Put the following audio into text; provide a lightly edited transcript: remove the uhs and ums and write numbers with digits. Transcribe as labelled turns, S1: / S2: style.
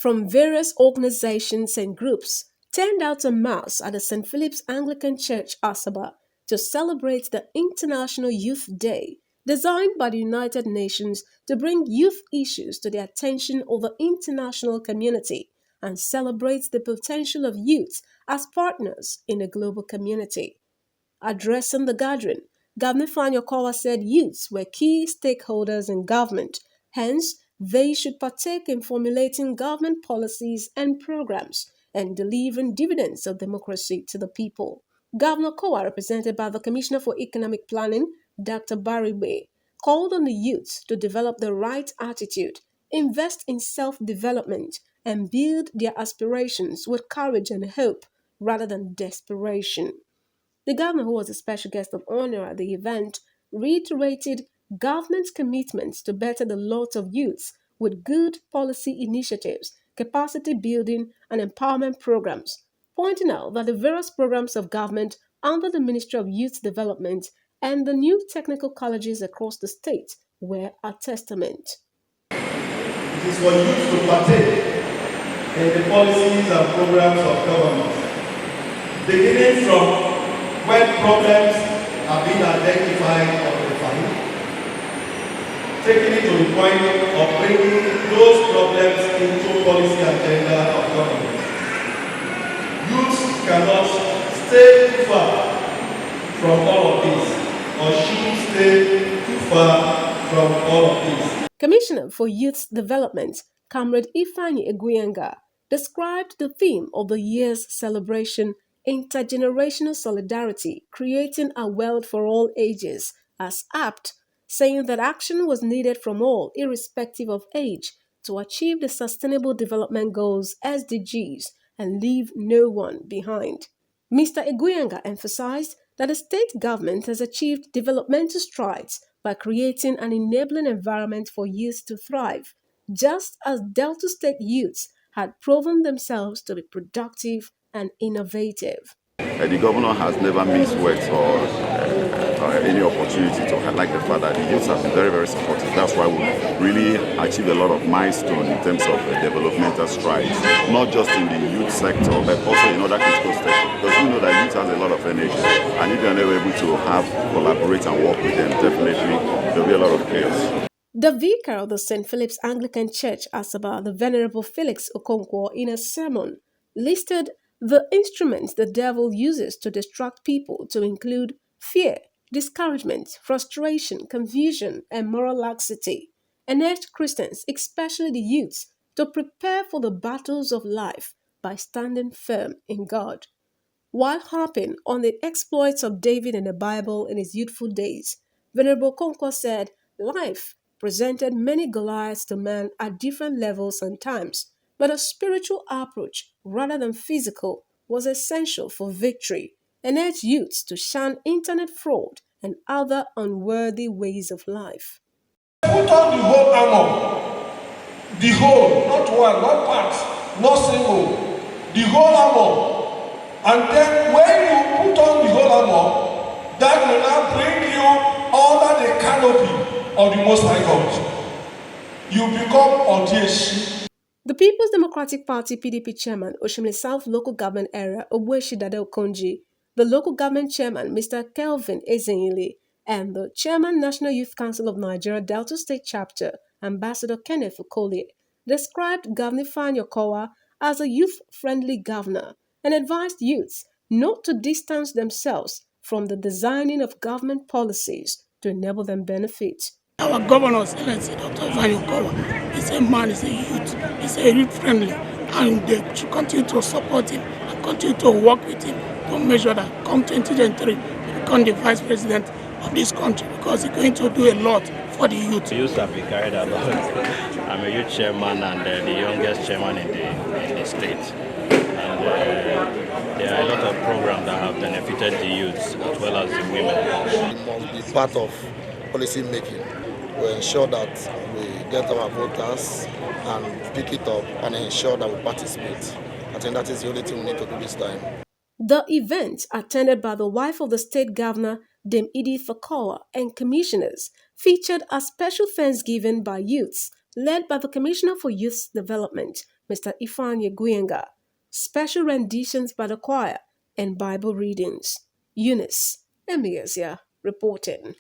S1: from various organizations and groups turned out en masse at the St. Philip's Anglican Church, Asaba, to celebrate the International Youth Day, designed by the United Nations to bring youth issues to the attention of the international community and celebrate the potential of youth as partners in the global community. Addressing the gathering, Governor Fanyokowa said youths were key stakeholders in government, hence, they should partake in formulating government policies and programs and delivering dividends of democracy to the people. Governor Kowa, represented by the Commissioner for Economic Planning, Dr. Barry Bay, called on the youths to develop the right attitude, invest in self-development, and build their aspirations with courage and hope rather than desperation. The governor, who was a special guest of honor at the event, reiterated government's commitment to better the lot of youths with good policy initiatives, capacity building, and empowerment programs, pointing out that the various programs of government under the Ministry of Youth Development and the new technical colleges across the state were a testament.
S2: It is for youth to partake in the policies and programs of government, beginning from when problems are being identified or defined, taking it to the point of bringing those problems into policy agenda of government. Youth cannot stay too far from all of this, or should stay too far from all of this.
S1: Commissioner for Youth Development, Comrade Ifeanyi Eguyanga, described the theme of the year's celebration, Intergenerational Solidarity, Creating a World for All Ages, as apt, saying that action was needed from all, irrespective of age, to achieve the Sustainable Development Goals (SDGs) and leave no one behind. Mr. Eguyanga emphasized that the state government has achieved developmental strides by creating an enabling environment for youth to thrive, just as Delta State youths had proven themselves to be productive and innovative.
S3: The governor has never missed words or any opportunity to highlight the fact that the youths have been very, very supportive. That's why we really achieved a lot of milestones in terms of developmental strides, not just in the youth sector, but also in other critical sectors. Because we know that youth has a lot of energy, and if you're never able to collaborate and work with them, definitely there'll be a lot of chaos.
S1: The vicar of the St. Philip's Anglican Church, Asaba, the Venerable Felix Okonkwo, in a sermon, listed the instruments the devil uses to distract people to include fear, discouragement, frustration, confusion, and moral laxity, and urged Christians, especially the youths, to prepare for the battles of life by standing firm in God. While harping on the exploits of David in the Bible in his youthful days, Venerable Okonkwo said life presented many Goliaths to man at different levels and times, but a spiritual approach rather than physical was essential for victory, and urged youths to shun internet fraud and other unworthy ways of life.
S4: Put on the whole armor, the whole, not one, not part, not single, the whole armor. And then when you put on the whole armor, that will now bring you under the canopy of the Most High God. You become audacious.
S1: The People's Democratic Party (PDP) chairman, Oshimile South Local Government Area, Ogbueshi Dade Okonji, the local government chairman, Mr. Kelvin Ezenyili, and the chairman, National Youth Council of Nigeria Delta State Chapter, Ambassador Kenneth Okolie, described Governor Fanyokowa as a youth-friendly governor and advised youths not to distance themselves from the designing of government policies to enable them benefit.
S5: Our governor, Excellency Dr. Fanyokowa, is a man, is a youth, is a youth-friendly, and they should continue to support him and continue to work with him to make sure that come 2023, he become the vice president of this country, because he's going to do a lot for the youth.
S6: The youth have been carried along. I'm a youth chairman and the youngest chairman in the state. And there are a lot of programs that have benefited the youths as well as the women.
S7: It must be part of policy making to ensure that we get our voters and pick it up and ensure that we participate. I think that is the only thing we need to do this time.
S1: The event, attended by the wife of the state governor, Dame Edith Okowa, and commissioners, featured a special Thanksgiving by youths, led by the Commissioner for Youth Development, Mr. Ifeanyi Guyenga, special renditions by the choir, and Bible readings. Eunice Emiazia reporting.